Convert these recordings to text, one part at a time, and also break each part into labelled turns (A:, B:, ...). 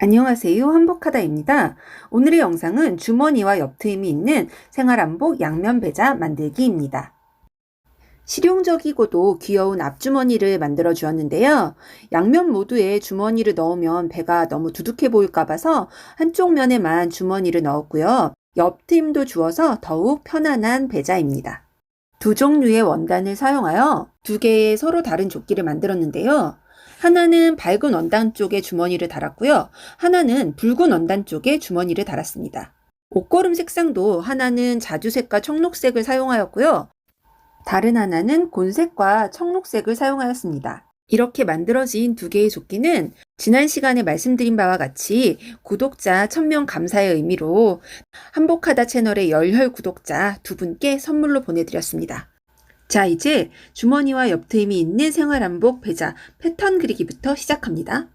A: 안녕하세요. 한복하다입니다. 오늘의 영상은 주머니와 옆트임이 있는 생활한복 양면 배자 만들기입니다. 실용적이고도 귀여운 앞주머니를 만들어 주었는데요. 양면 모두에 주머니를 넣으면 배가 너무 두둑해 보일까 봐서 한쪽 면에만 주머니를 넣었고요. 옆트임도 주어서 더욱 편안한 배자입니다. 두 종류의 원단을 사용하여 두 개의 서로 다른 조끼를 만들었는데요. 하나는 밝은 원단 쪽에 주머니를 달았고요. 하나는 붉은 원단 쪽에 주머니를 달았습니다. 옷걸음 색상도 하나는 자주색과 청록색을 사용하였고요. 다른 하나는 곤색과 청록색을 사용하였습니다. 이렇게 만들어진 두 개의 조끼는 지난 시간에 말씀드린 바와 같이 구독자 1000명 감사의 의미로 한복하다 채널의 열혈 구독자 두 분께 선물로 보내드렸습니다. 자, 이제 주머니와 옆트임이 있는 생활한복 배자 패턴 그리기부터 시작합니다.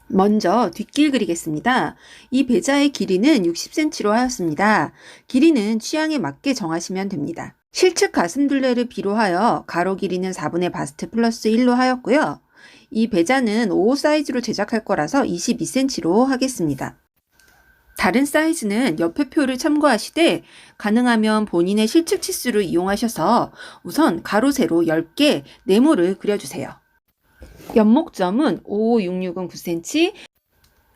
A: 먼저 뒷길 그리겠습니다. 이 배자의 길이는 60cm로 하였습니다. 길이는 취향에 맞게 정하시면 됩니다. 실측 가슴둘레를 비로하여 가로 길이는 4분의 바스트 플러스 1로 하였고요. 이 배자는 5호 사이즈로 제작할 거라서 22cm로 하겠습니다. 다른 사이즈는 옆에 표를 참고하시되 가능하면 본인의 실측 치수를 이용하셔서 우선 가로 세로 10개 네모를 그려주세요. 옆목점은 5566은 9cm,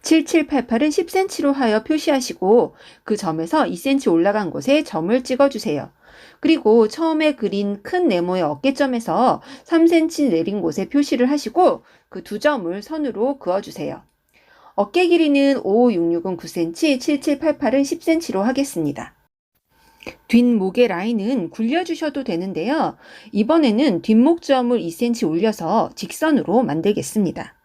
A: 7788은 10cm로 하여 표시하시고 그 점에서 2cm 올라간 곳에 점을 찍어주세요. 그리고 처음에 그린 큰 네모의 어깨점에서 3cm 내린 곳에 표시를 하시고 그 두 점을 선으로 그어주세요. 어깨 길이는 5566은 9cm, 7788은 10cm로 하겠습니다. 뒷목의 라인은 굴려주셔도 되는데요. 이번에는 뒷목점을 2cm 올려서 직선으로 만들겠습니다.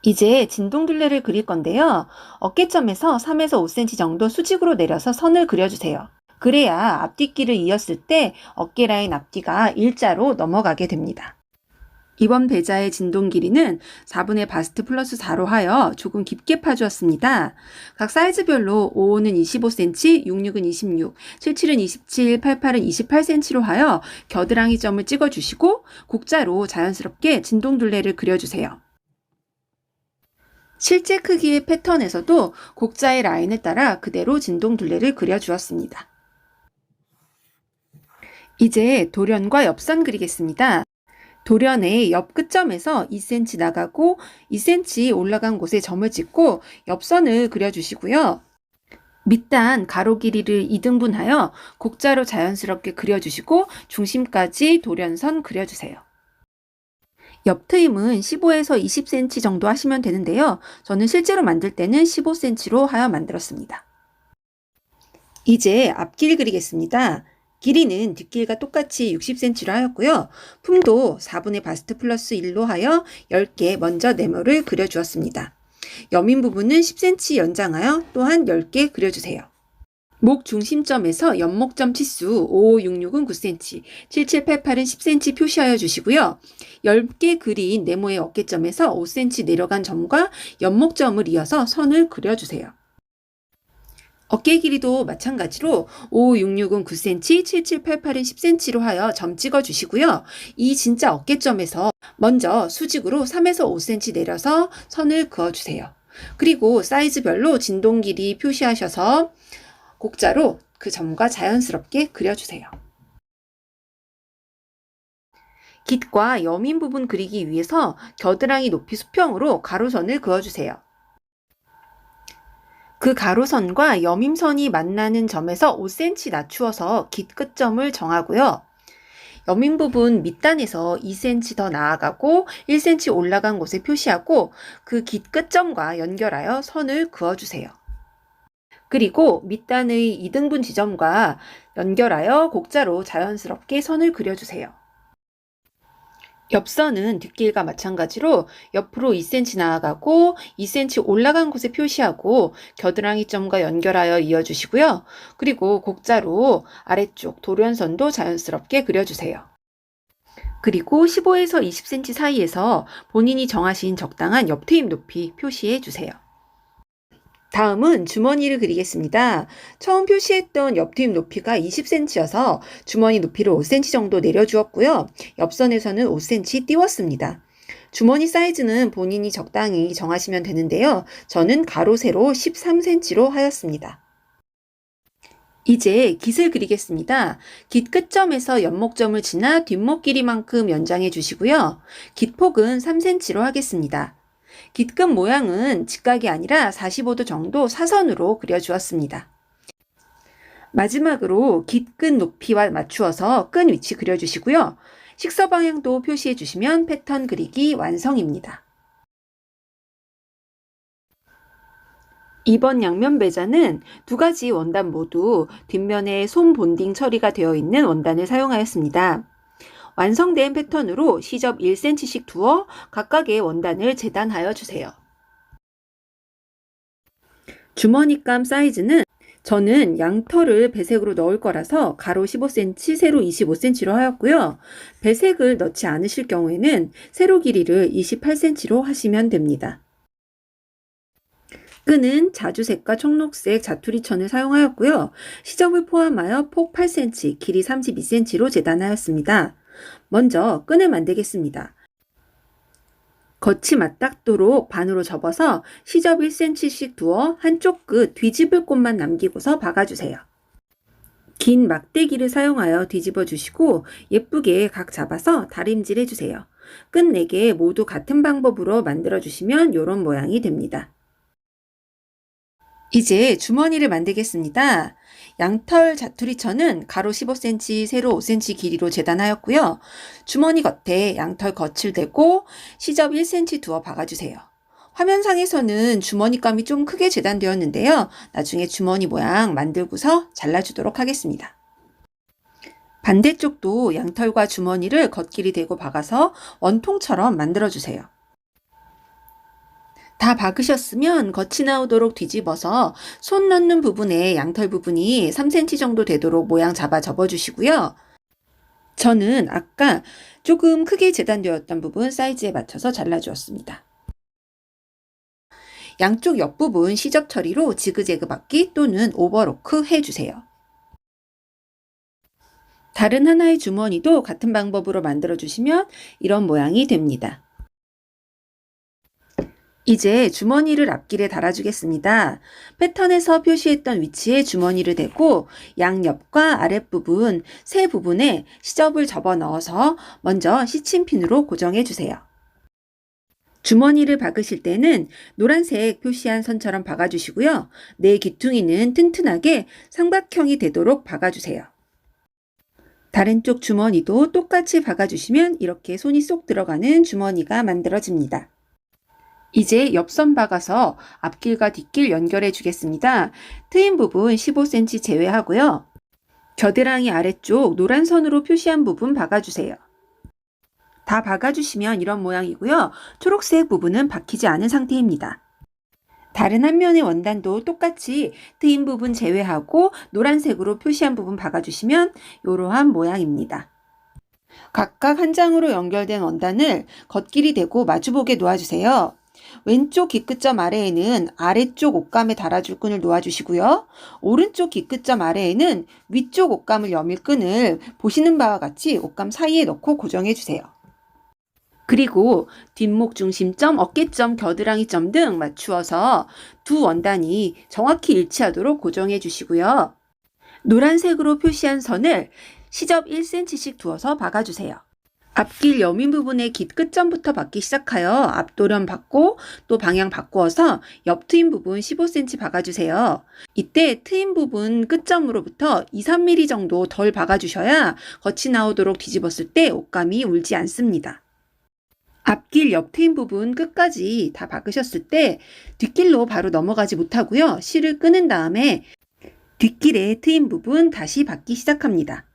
A: 이제 진동둘레를 그릴 건데요. 어깨점에서 3에서 5cm 정도 수직으로 내려서 선을 그려주세요. 그래야 앞뒤끼를 이었을 때 어깨 라인 앞뒤가 일자로 넘어가게 됩니다. 이번 배자의 진동 길이는 4분의 바스트 플러스 4로 하여 조금 깊게 파주었습니다. 각 사이즈별로 55는 25cm, 66은 26, 77은 27, 88은 28cm로 하여 겨드랑이 점을 찍어주시고 곡자로 자연스럽게 진동둘레를 그려주세요. 실제 크기의 패턴에서도 곡자의 라인에 따라 그대로 진동둘레를 그려주었습니다. 이제 돌연과 옆선 그리겠습니다. 돌연의 옆 끝점에서 2cm 나가고 2cm 올라간 곳에 점을 찍고 옆선을 그려주시고요. 밑단 가로 길이를 2등분하여 곡자로 자연스럽게 그려주시고 중심까지 돌연선 그려주세요. 옆트임은 15에서 20cm 정도 하시면 되는데요. 저는 실제로 만들 때는 15cm로 하여 만들었습니다. 이제 앞길 그리겠습니다. 길이는 뒷길과 똑같이 60cm로 하였고요. 품도 4분의 바스트 플러스 1로 하여 10개 먼저 네모를 그려주었습니다. 여민 부분은 10cm 연장하여 또한 10개 그려주세요. 목 중심점에서 옆목점 치수 5566은 9cm, 7788은 10cm 표시하여 주시고요. 10개 그린 네모의 어깨점에서 5cm 내려간 점과 옆목점을 이어서 선을 그려주세요. 어깨 길이도 마찬가지로 5566은 9cm, 7788은 10cm로 하여 점 찍어주시고요. 이 진짜 어깨점에서 먼저 수직으로 3에서 5cm 내려서 선을 그어주세요. 그리고 사이즈별로 진동 길이 표시하셔서 곡자로 그 점과 자연스럽게 그려주세요. 깃과 여민 부분 그리기 위해서 겨드랑이 높이 수평으로 가로선을 그어주세요. 그 가로선과 여밈선이 만나는 점에서 5cm 낮추어서 깃 끝점을 정하고요. 여민 부분 밑단에서 2cm 더 나아가고 1cm 올라간 곳에 표시하고 그 깃 끝점과 연결하여 선을 그어주세요. 그리고 밑단의 2등분 지점과 연결하여 곡자로 자연스럽게 선을 그려주세요. 옆선은 뒷길과 마찬가지로 옆으로 2cm 나아가고 2cm 올라간 곳에 표시하고 겨드랑이 점과 연결하여 이어주시고요. 그리고 곡자로 아래쪽 돌연선도 자연스럽게 그려주세요. 그리고 15에서 20cm 사이에서 본인이 정하신 적당한 옆트임 높이 표시해 주세요. 다음은 주머니를 그리겠습니다. 처음 표시했던 옆트임 높이가 20cm여서 주머니 높이를 5cm 정도 내려주었고요. 옆선에서는 5cm 띄웠습니다. 주머니 사이즈는 본인이 적당히 정하시면 되는데요. 저는 가로 세로 13cm로 하였습니다. 이제 깃을 그리겠습니다. 깃 끝점에서 연목점을 지나 뒷목 길이만큼 연장해 주시고요. 깃 폭은 3cm로 하겠습니다. 깃 끝 모양은 직각이 아니라 45도 정도 사선으로 그려주었습니다. 마지막으로 깃 끝 높이와 맞추어서 끈 위치 그려주시고요. 식서 방향도 표시해 주시면 패턴 그리기 완성입니다. 이번 양면 배자는 두 가지 원단 모두 뒷면에 솜 본딩 처리가 되어 있는 원단을 사용하였습니다. 완성된 패턴으로 시접 1cm씩 두어 각각의 원단을 재단하여 주세요. 주머니감 사이즈는 저는 양털을 배색으로 넣을 거라서 가로 15cm, 세로 25cm로 하였고요. 배색을 넣지 않으실 경우에는 세로 길이를 28cm로 하시면 됩니다. 끈은 자주색과 청록색 자투리천을 사용하였고요. 시접을 포함하여 폭 8cm, 길이 32cm로 재단하였습니다. 먼저 끈을 만들겠습니다. 겉이 맞닿도록 반으로 접어서 시접 1cm씩 두어 한쪽 끝 뒤집을 곳만 남기고서 박아주세요. 긴 막대기를 사용하여 뒤집어 주시고 예쁘게 각 잡아서 다림질 해주세요. 끈 4개 모두 같은 방법으로 만들어 주시면 이런 모양이 됩니다. 이제 주머니를 만들겠습니다. 양털 자투리천은 가로 15cm, 세로 5cm 길이로 재단하였고요. 주머니 겉에 양털 겉을 대고 시접 1cm 두어 박아주세요. 화면상에서는 주머니감이 좀 크게 재단되었는데요. 나중에 주머니 모양 만들고서 잘라주도록 하겠습니다. 반대쪽도 양털과 주머니를 겉길이 대고 박아서 원통처럼 만들어주세요. 다 박으셨으면 겉이 나오도록 뒤집어서 손 넣는 부분에 양털 부분이 3cm 정도 되도록 모양 잡아 접어주시고요. 저는 아까 조금 크게 재단되었던 부분 사이즈에 맞춰서 잘라주었습니다. 양쪽 옆부분 시접 처리로 지그재그 박기 또는 오버로크 해주세요. 다른 하나의 주머니도 같은 방법으로 만들어주시면 이런 모양이 됩니다. 이제 주머니를 앞길에 달아주겠습니다. 패턴에서 표시했던 위치에 주머니를 대고 양옆과 아랫부분 세 부분에 시접을 접어 넣어서 먼저 시침핀으로 고정해 주세요. 주머니를 박으실 때는 노란색 표시한 선처럼 박아주시고요. 내 귀퉁이는 튼튼하게 삼각형이 되도록 박아주세요. 다른 쪽 주머니도 똑같이 박아주시면 이렇게 손이 쏙 들어가는 주머니가 만들어집니다. 이제 옆선 박아서 앞길과 뒷길 연결해 주겠습니다. 트임 부분 15cm 제외하고요. 겨드랑이 아래쪽 노란 선으로 표시한 부분 박아주세요. 다 박아주시면 이런 모양이고요. 초록색 부분은 박히지 않은 상태입니다. 다른 한 면의 원단도 똑같이 트임 부분 제외하고 노란색으로 표시한 부분 박아주시면 이러한 모양입니다. 각각 한 장으로 연결된 원단을 겉길이 대고 마주보게 놓아주세요. 왼쪽 깃끝점 아래에는 아래쪽 옷감에 달아줄 끈을 놓아주시고요. 오른쪽 깃끝점 아래에는 위쪽 옷감을 여밀 끈을 보시는 바와 같이 옷감 사이에 넣고 고정해주세요. 그리고 뒷목 중심점, 어깨점, 겨드랑이점 등 맞추어서 두 원단이 정확히 일치하도록 고정해 주시고요. 노란색으로 표시한 선을 시접 1cm씩 두어서 박아주세요. 앞길 여민 부분의 깃 끝점부터 박기 시작하여 앞도련 박고 또 방향 바꾸어서 옆 트임 부분 15cm 박아주세요. 이때 트임 부분 끝점으로부터 2-3mm 정도 덜 박아주셔야 겉이 나오도록 뒤집었을 때 옷감이 울지 않습니다. 앞길 옆 트임 부분 끝까지 다 박으셨을 때 뒷길로 바로 넘어가지 못하고요. 실을 끄는 다음에 뒷길의 트임 부분 다시 박기 시작합니다.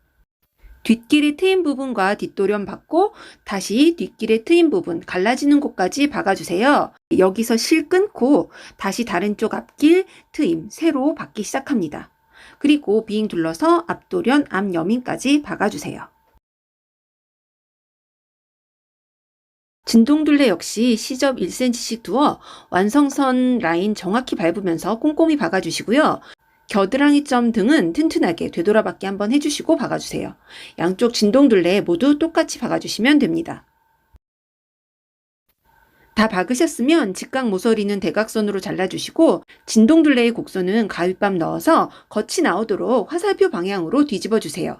A: 뒷길의 트임 부분과 뒷도련 박고 다시 뒷길의 트임 부분 갈라지는 곳까지 박아주세요. 여기서 실 끊고 다시 다른 쪽 앞길 트임 세로 박기 시작합니다. 그리고 빙 둘러서 앞도련 앞여민까지 박아주세요. 진동둘레 역시 시접 1cm씩 두어 완성선 라인 정확히 밟으면서 꼼꼼히 박아주시고요. 겨드랑이 점 등은 튼튼하게 되돌아박기 한번 해주시고 박아주세요. 양쪽 진동둘레 모두 똑같이 박아주시면 됩니다. 다 박으셨으면 직각 모서리는 대각선으로 잘라주시고 진동둘레의 곡선은 가윗밤 넣어서 겉이 나오도록 화살표 방향으로 뒤집어 주세요.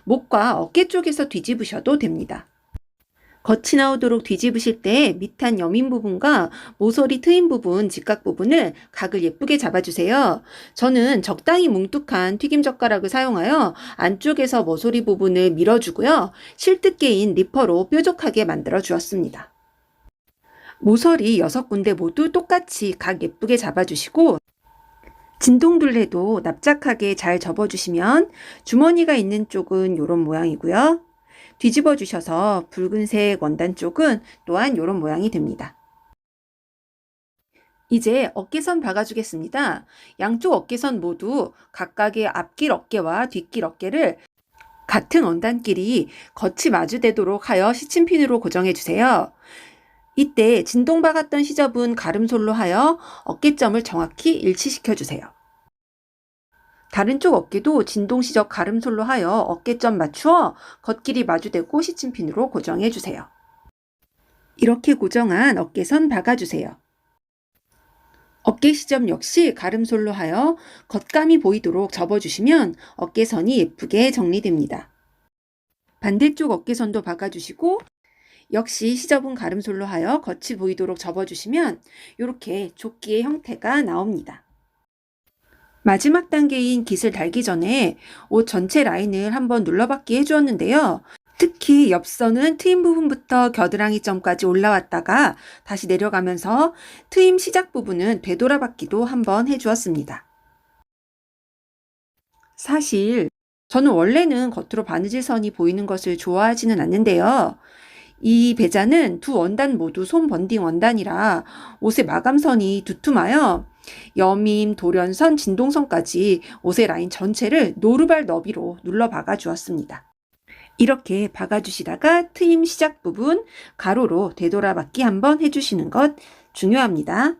A: 목과 어깨 쪽에서 뒤집으셔도 됩니다. 겉이 나오도록 뒤집으실 때 밑단 여민 부분과 모서리 트임 부분, 직각 부분을 각을 예쁘게 잡아주세요. 저는 적당히 뭉툭한 튀김 젓가락을 사용하여 안쪽에서 모서리 부분을 밀어주고요. 실뜨개인 리퍼로 뾰족하게 만들어 주었습니다. 모서리 6군데 모두 똑같이 각 예쁘게 잡아주시고 진동둘레도 납작하게 잘 접어주시면 주머니가 있는 쪽은 이런 모양이고요. 뒤집어 주셔서 붉은색 원단 쪽은 또한 이런 모양이 됩니다. 이제 어깨선 박아주겠습니다. 양쪽 어깨선 모두 각각의 앞길 어깨와 뒷길 어깨를 같은 원단끼리 겉이 마주되도록 하여 시침핀으로 고정해 주세요. 이때 진동 박았던 시접은 가름솔로 하여 어깨점을 정확히 일치시켜 주세요. 다른 쪽 어깨도 진동 시접 가름솔로 하여 어깨점 맞추어 겉길이 마주대고 시침핀으로 고정해 주세요. 이렇게 고정한 어깨선 박아주세요. 어깨 시접 역시 가름솔로 하여 겉감이 보이도록 접어주시면 어깨선이 예쁘게 정리됩니다. 반대쪽 어깨선도 박아주시고 역시 시접은 가름솔로 하여 겉이 보이도록 접어주시면 이렇게 조끼의 형태가 나옵니다. 마지막 단계인 깃을 달기 전에 옷 전체 라인을 한번 눌러받기 해주었는데요. 특히 옆선은 트임 부분부터 겨드랑이 점까지 올라왔다가 다시 내려가면서 트임 시작 부분은 되돌아받기도 한번 해주었습니다. 사실 저는 원래는 겉으로 바느질선이 보이는 것을 좋아하지는 않는데요. 이 배자는 두 원단 모두 솜 번딩 원단이라 옷의 마감선이 두툼하여 여밈, 돌연선, 진동선까지 옷의 라인 전체를 노루발 너비로 눌러 박아 주었습니다. 이렇게 박아주시다가 트임 시작 부분 가로로 되돌아박기 한번 해주시는 것 중요합니다.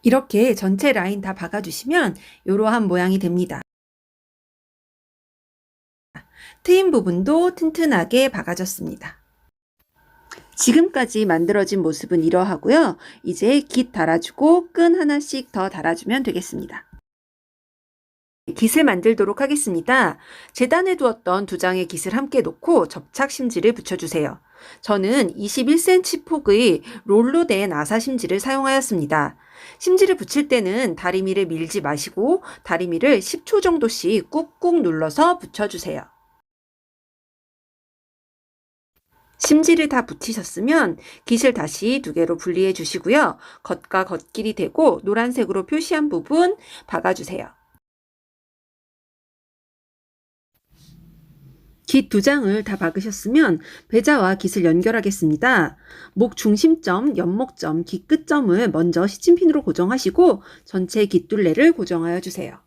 A: 이렇게 전체 라인 다 박아주시면 이러한 모양이 됩니다. 트임 부분도 튼튼하게 박아졌습니다. 지금까지 만들어진 모습은 이러하고요. 이제 깃 달아주고 끈 하나씩 더 달아주면 되겠습니다. 깃을 만들도록 하겠습니다. 재단해 두었던 두 장의 깃을 함께 놓고 접착 심지를 붙여주세요. 저는 21cm 폭의 롤로 된 아사 심지를 사용하였습니다. 심지를 붙일 때는 다리미를 밀지 마시고 다리미를 10초 정도씩 꾹꾹 눌러서 붙여주세요. 심지를 다 붙이셨으면 깃을 다시 두 개로 분리해 주시고요. 겉과 겉길이 되고 노란색으로 표시한 부분 박아주세요. 깃 두 장을 다 박으셨으면 배자와 깃을 연결하겠습니다. 목 중심점, 연목점, 깃 끝점을 먼저 시침핀으로 고정하시고 전체 깃둘레를 고정하여 주세요.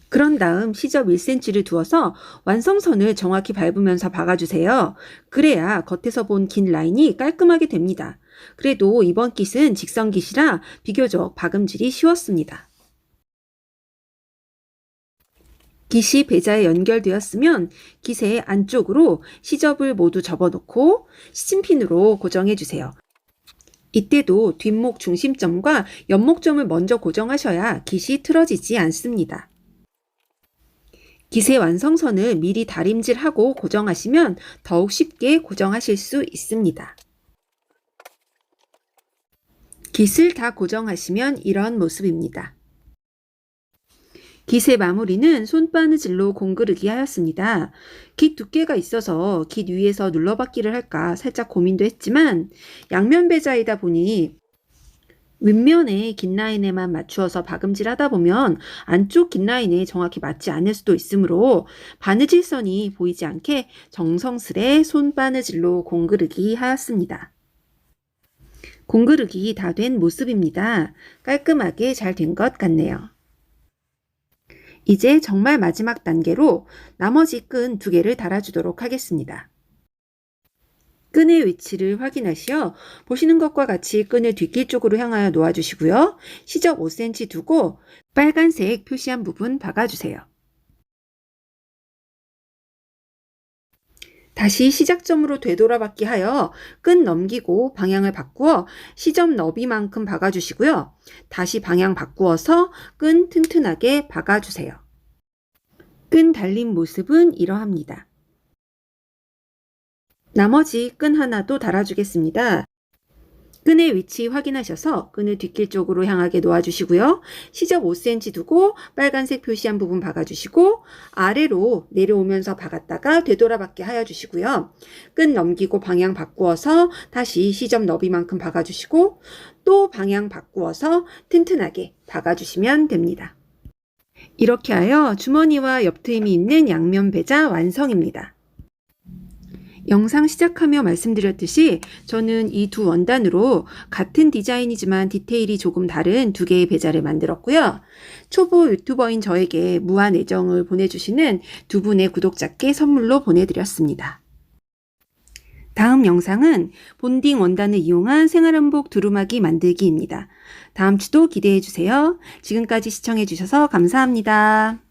A: 그런 다음 시접 1cm를 두어서 완성선을 정확히 밟으면서 박아주세요. 그래야 겉에서 본 긴 라인이 깔끔하게 됩니다. 그래도 이번 깃은 직선 깃이라 비교적 박음질이 쉬웠습니다. 깃이 배자에 연결되었으면 깃의 안쪽으로 시접을 모두 접어놓고 시침핀으로 고정해주세요. 이때도 뒷목 중심점과 연목점을 먼저 고정하셔야 깃이 틀어지지 않습니다. 깃의 완성선을 미리 다림질하고 고정하시면 더욱 쉽게 고정하실 수 있습니다. 깃을 다 고정하시면 이런 모습입니다. 깃의 마무리는 손바느질로 공그르기 하였습니다. 깃 두께가 있어서 깃 위에서 눌러받기를 할까 살짝 고민도 했지만 양면 배자이다 보니 윗면의 긴 라인에만 맞추어서 박음질 하다 보면 안쪽 긴 라인에 정확히 맞지 않을 수도 있으므로 바느질선이 보이지 않게 정성스레 손바느질로 공그르기 하였습니다. 공그르기 다 된 모습입니다. 깔끔하게 잘 된 것 같네요. 이제 정말 마지막 단계로 나머지 끈 두 개를 달아주도록 하겠습니다. 끈의 위치를 확인하시어 보시는 것과 같이 끈을 뒷길 쪽으로 향하여 놓아주시고요. 시접 5cm 두고 빨간색 표시한 부분 박아주세요. 다시 시작점으로 되돌아박기 하여 끈 넘기고 방향을 바꾸어 시접 너비만큼 박아주시고요. 다시 방향 바꾸어서 끈 튼튼하게 박아주세요. 끈 달린 모습은 이러합니다. 나머지 끈 하나도 달아주겠습니다. 끈의 위치 확인하셔서 끈을 뒷길 쪽으로 향하게 놓아주시고요. 시접 5cm 두고 빨간색 표시한 부분 박아주시고 아래로 내려오면서 박았다가 되돌아박기 하여 주시고요. 끈 넘기고 방향 바꾸어서 다시 시접 너비만큼 박아주시고 또 방향 바꾸어서 튼튼하게 박아주시면 됩니다. 이렇게 하여 주머니와 옆트임이 있는 양면 배자 완성입니다. 영상 시작하며 말씀드렸듯이 저는 이 두 원단으로 같은 디자인이지만 디테일이 조금 다른 두 개의 배자를 만들었고요. 초보 유튜버인 저에게 무한 애정을 보내주시는 두 분의 구독자께 선물로 보내드렸습니다. 다음 영상은 본딩 원단을 이용한 생활한복 두루마기 만들기입니다. 다음 주도 기대해주세요. 지금까지 시청해주셔서 감사합니다.